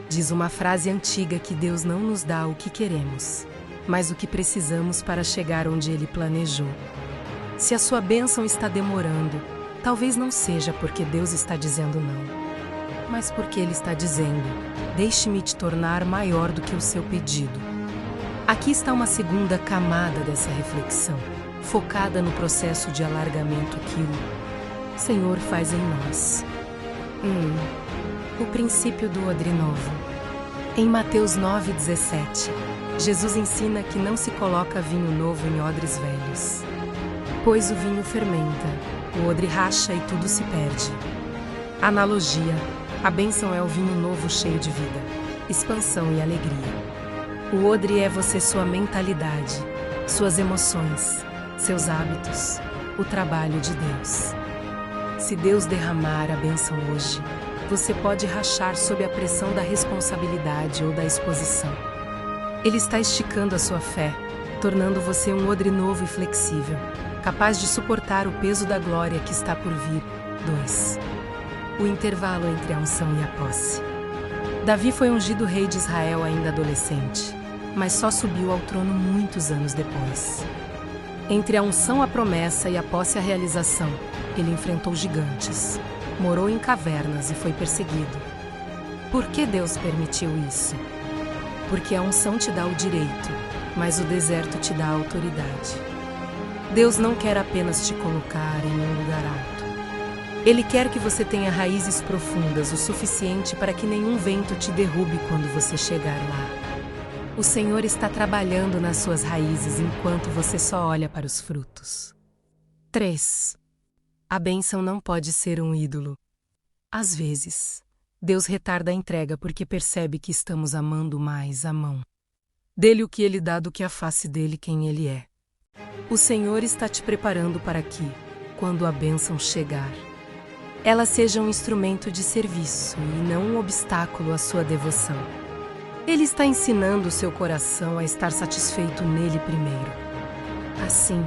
Diz uma frase antiga que Deus não nos dá o que queremos, mas o que precisamos para chegar onde Ele planejou. Se a sua bênção está demorando, talvez não seja porque Deus está dizendo não, mas porque Ele está dizendo: deixe-me te tornar maior do que o seu pedido. Aqui está uma segunda camada dessa reflexão, focada no processo de alargamento que o Senhor faz em nós. O princípio do odre novo. Em Mateus 9,17, Jesus ensina que não se coloca vinho novo em odres velhos, pois o vinho fermenta, o odre racha e tudo se perde. Analogia: a bênção é o vinho novo cheio de vida, expansão e alegria. O odre é você, sua mentalidade, suas emoções, seus hábitos, o trabalho de Deus. Se Deus derramar a bênção hoje, você pode rachar sob a pressão da responsabilidade ou da exposição. Ele está esticando a sua fé, tornando você um odre novo e flexível, capaz de suportar o peso da glória que está por vir. 2. O intervalo entre a unção e a posse. Davi foi ungido rei de Israel ainda adolescente, mas só subiu ao trono muitos anos depois. Entre a unção à promessa e a posse à realização, ele enfrentou gigantes, morou em cavernas e foi perseguido. Por que Deus permitiu isso? Porque a unção te dá o direito, mas o deserto te dá a autoridade. Deus não quer apenas te colocar em um lugar alto. Ele quer que você tenha raízes profundas o suficiente para que nenhum vento te derrube quando você chegar lá. O Senhor está trabalhando nas suas raízes enquanto você só olha para os frutos. 3. A bênção não pode ser um ídolo. Às vezes, Deus retarda a entrega porque percebe que estamos amando mais a mão dele o que Ele dá do que a face dele quem Ele é. O Senhor está te preparando para que, quando a bênção chegar, ela seja um instrumento de serviço e não um obstáculo à sua devoção. Ele está ensinando o seu coração a estar satisfeito nele primeiro. Assim,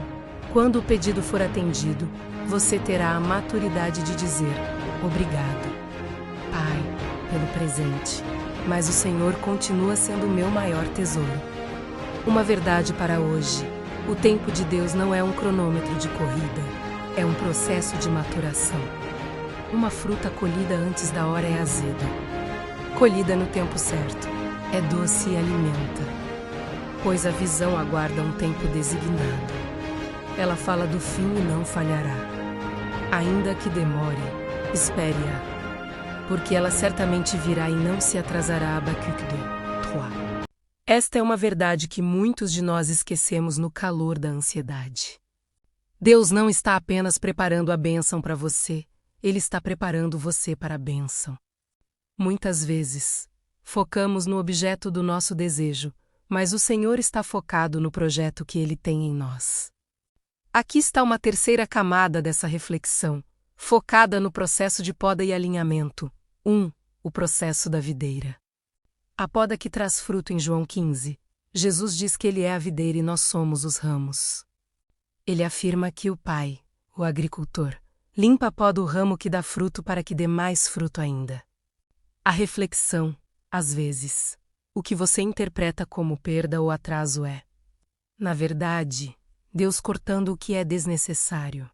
quando o pedido for atendido, você terá a maturidade de dizer: obrigado, Pai, pelo presente, mas o Senhor continua sendo o meu maior tesouro. Uma verdade para hoje: o tempo de Deus não é um cronômetro de corrida, é um processo de maturação. Uma fruta colhida antes da hora é azeda. Colhida no tempo certo, é doce e alimenta, pois a visão aguarda um tempo designado. Ela fala do fim e não falhará. Ainda que demore, espere-a, porque ela certamente virá e não se atrasará. Abacuque 3. Esta é uma verdade que muitos de nós esquecemos no calor da ansiedade. Deus não está apenas preparando a bênção para você, Ele está preparando você para a bênção. Muitas vezes, focamos no objeto do nosso desejo, mas o Senhor está focado no projeto que Ele tem em nós. Aqui está uma terceira camada dessa reflexão, focada no processo de poda e alinhamento. 1. O processo da videira. A poda que traz fruto em João 15. Jesus diz que Ele é a videira e nós somos os ramos. Ele afirma que o Pai, o agricultor, limpa a poda do ramo que dá fruto para que dê mais fruto ainda. A reflexão, às vezes, o que você interpreta como perda ou atraso é, na verdade, Deus cortando o que é desnecessário.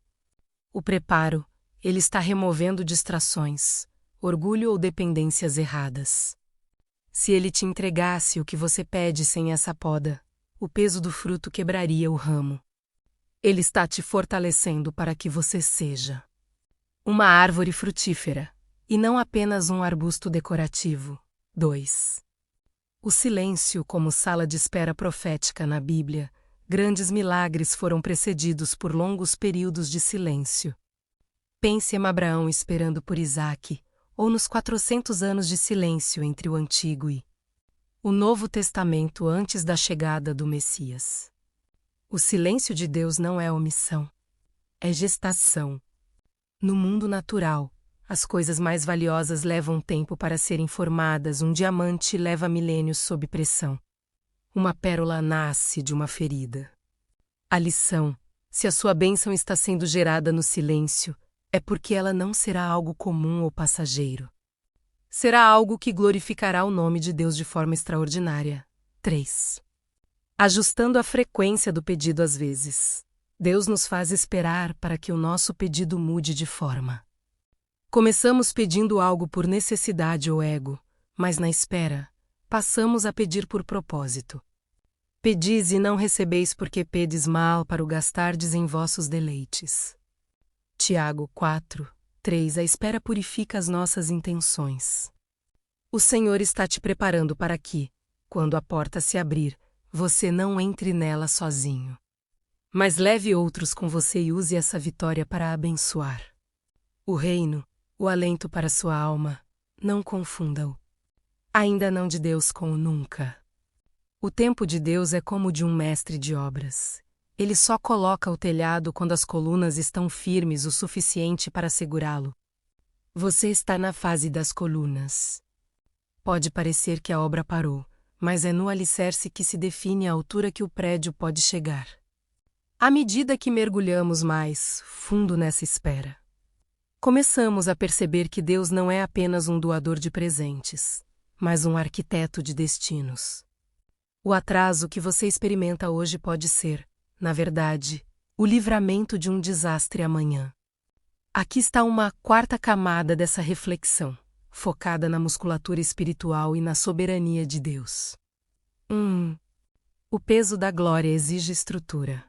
O preparo, Ele está removendo distrações, orgulho ou dependências erradas. Se Ele te entregasse o que você pede sem essa poda, o peso do fruto quebraria o ramo. Ele está te fortalecendo para que você seja uma árvore frutífera, e não apenas um arbusto decorativo. 2. O silêncio como sala de espera profética na Bíblia. Grandes milagres foram precedidos por longos períodos de silêncio. Pense em Abraão esperando por Isaque, ou nos 400 anos de silêncio entre o Antigo e o Novo Testamento antes da chegada do Messias. O silêncio de Deus não é omissão, é gestação. No mundo natural, as coisas mais valiosas levam tempo para serem formadas. Um diamante leva milênios sob pressão. Uma pérola nasce de uma ferida. A lição: se a sua bênção está sendo gerada no silêncio, é porque ela não será algo comum ou passageiro. será algo que glorificará o nome de Deus de forma extraordinária. 3. Ajustando a frequência do pedido às vezes. Deus nos faz esperar para que o nosso pedido mude de forma. Começamos pedindo algo por necessidade ou ego, mas na espera, passamos a pedir por propósito. Pedis e não recebeis porque pedes mal para o gastardes em vossos deleites. Tiago 4, 3. A espera purifica as nossas intenções. O Senhor está te preparando para que, quando a porta se abrir, você não entre nela sozinho. Mas leve outros com você e use essa vitória para abençoar o reino, o alento para sua alma. Não confunda-o. Ainda não de Deus com o nunca. O tempo de Deus é como o de um mestre de obras. Ele só coloca o telhado quando as colunas estão firmes o suficiente para segurá-lo. Você está na fase das colunas. Pode parecer que a obra parou, mas é no alicerce que se define a altura que o prédio pode chegar. À medida que mergulhamos mais fundo nessa espera, começamos a perceber que Deus não é apenas um doador de presentes, mas um arquiteto de destinos. O atraso que você experimenta hoje pode ser, na verdade, o livramento de um desastre amanhã. Aqui está uma quarta camada dessa reflexão, focada na musculatura espiritual e na soberania de Deus. 1. O peso da glória exige estrutura.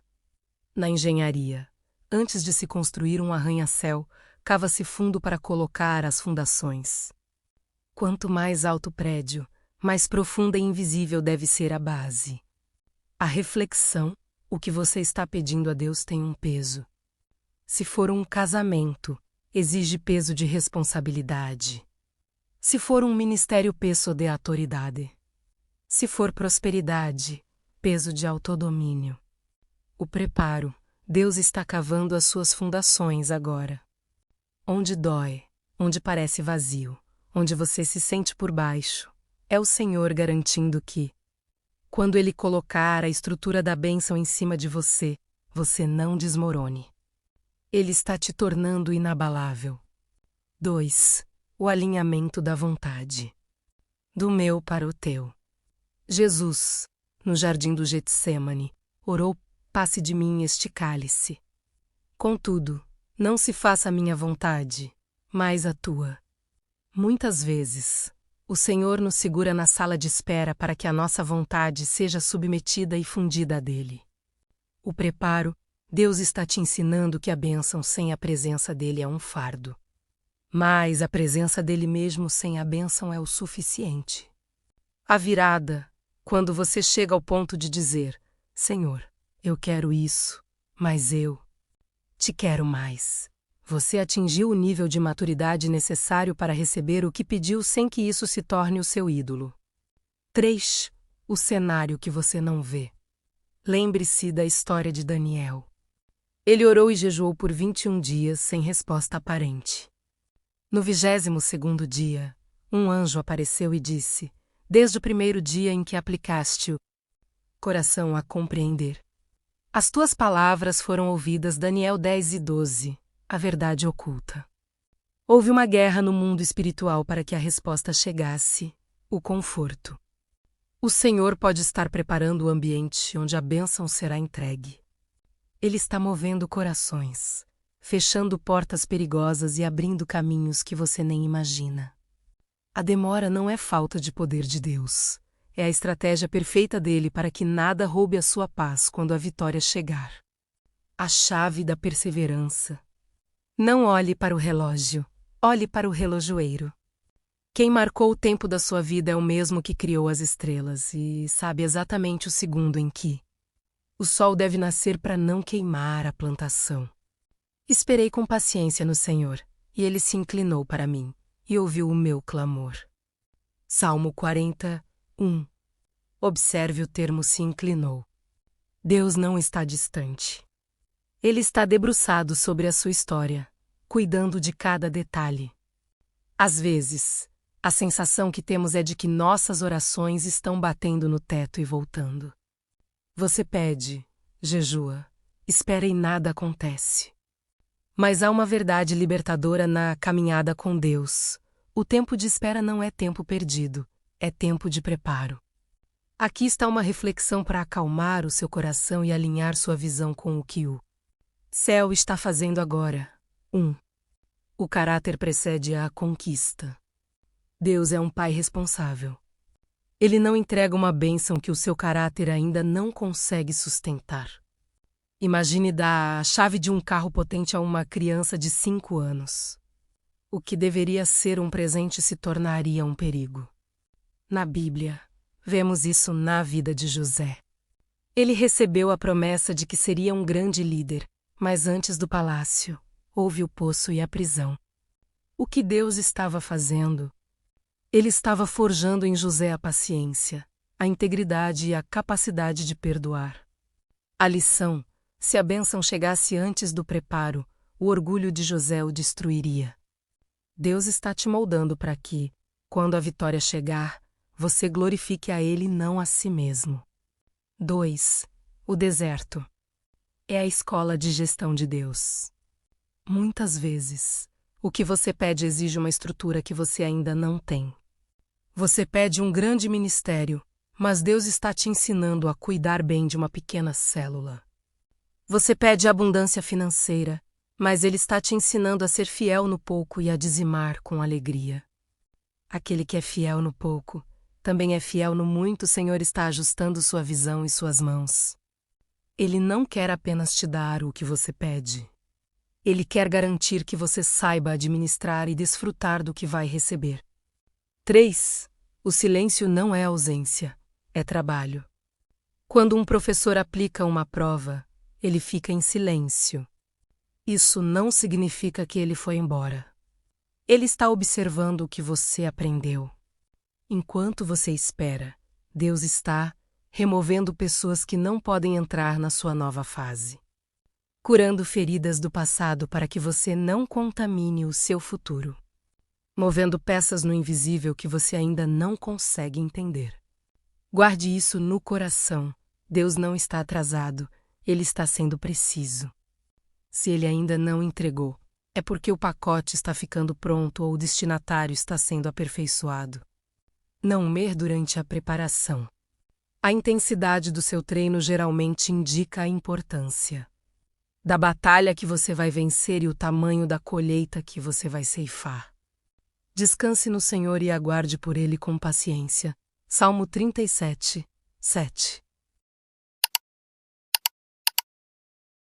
Na engenharia, antes de se construir um arranha-céu, cava-se fundo para colocar as fundações. Quanto mais alto o prédio, mais profunda e invisível deve ser a base. A reflexão, o que você está pedindo a Deus tem um peso. Se for um casamento, exige peso de responsabilidade. Se for um ministério, peso de autoridade. Se for prosperidade, peso de autodomínio. O preparo, Deus está cavando as suas fundações agora. Onde dói, onde parece vazio, onde você se sente por baixo, é o Senhor garantindo que, quando Ele colocar a estrutura da bênção em cima de você, você não desmorone. Ele está te tornando inabalável. 2. O alinhamento da vontade. Do meu para o teu. Jesus, no jardim do Getsêmani, orou: passe de mim este cálice. Contudo, não se faça a minha vontade, mas a tua. Muitas vezes, o Senhor nos segura na sala de espera para que a nossa vontade seja submetida e fundida a dele. O preparo, Deus está te ensinando que a bênção sem a presença dele é um fardo. Mas a presença dele mesmo sem a bênção é o suficiente. A virada, quando você chega ao ponto de dizer: Senhor, eu quero isso, mas eu te quero mais. Você atingiu o nível de maturidade necessário para receber o que pediu sem que isso se torne o seu ídolo. 3. O cenário que você não vê. Lembre-se da história de Daniel. Ele orou e jejuou por 21 dias sem resposta aparente. No 22º dia, um anjo apareceu e disse: desde o primeiro dia em que aplicaste o coração a compreender, as tuas palavras foram ouvidas. Daniel 10:12. A verdade oculta. Houve uma guerra no mundo espiritual para que a resposta chegasse, o conforto. O Senhor pode estar preparando o ambiente onde a bênção será entregue. Ele está movendo corações, fechando portas perigosas e abrindo caminhos que você nem imagina. A demora não é falta de poder de Deus. É a estratégia perfeita dele para que nada roube a sua paz quando a vitória chegar. A chave da perseverança. Não olhe para o relógio, olhe para o relojoeiro. Quem marcou o tempo da sua vida é o mesmo que criou as estrelas e sabe exatamente o segundo em que o sol deve nascer para não queimar a plantação. Esperei com paciência no Senhor, e ele se inclinou para mim e ouviu o meu clamor. Salmo 40:1. Observe o termo se inclinou. Deus não está distante. Ele está debruçado sobre a sua história, cuidando de cada detalhe. Às vezes, a sensação que temos é de que nossas orações estão batendo no teto e voltando. Você pede, jejua, espera e nada acontece. Mas há uma verdade libertadora na caminhada com Deus. O tempo de espera não é tempo perdido, é tempo de preparo. Aqui está uma reflexão para acalmar o seu coração e alinhar sua visão com o que o céu está fazendo agora. 1. O caráter precede a conquista. Deus é um pai responsável. Ele não entrega uma bênção que o seu caráter ainda não consegue sustentar. Imagine dar a chave de um carro potente a uma criança de 5 anos. O que deveria ser um presente se tornaria um perigo. Na Bíblia, vemos isso na vida de José. Ele recebeu a promessa de que seria um grande líder, mas antes do palácio, houve o poço e a prisão. O que Deus estava fazendo? Ele estava forjando em José a paciência, a integridade e a capacidade de perdoar. A lição: se a bênção chegasse antes do preparo, o orgulho de José o destruiria. Deus está te moldando para que, quando a vitória chegar, você glorifique a Ele e não a si mesmo. 2. O deserto. É a escola de gestão de Deus. Muitas vezes, o que você pede exige uma estrutura que você ainda não tem. Você pede um grande ministério, mas Deus está te ensinando a cuidar bem de uma pequena célula. Você pede abundância financeira, mas Ele está te ensinando a ser fiel no pouco e a dizimar com alegria. Aquele que é fiel no pouco, também é fiel no muito. O Senhor está ajustando sua visão e suas mãos. Ele não quer apenas te dar o que você pede. Ele quer garantir que você saiba administrar e desfrutar do que vai receber. 3. O silêncio não é ausência, é trabalho. Quando um professor aplica uma prova, ele fica em silêncio. Isso não significa que ele foi embora. Ele está observando o que você aprendeu. Enquanto você espera, Deus está removendo pessoas que não podem entrar na sua nova fase, curando feridas do passado para que você não contamine o seu futuro, movendo peças no invisível que você ainda não consegue entender. Guarde isso no coração. Deus não está atrasado, Ele está sendo preciso. Se Ele ainda não entregou, é porque o pacote está ficando pronto ou o destinatário está sendo aperfeiçoado. Não mer durante a preparação. A intensidade do seu treino geralmente indica a importância da batalha que você vai vencer e o tamanho da colheita que você vai ceifar. Descanse no Senhor e aguarde por Ele com paciência. Salmo 37, 7.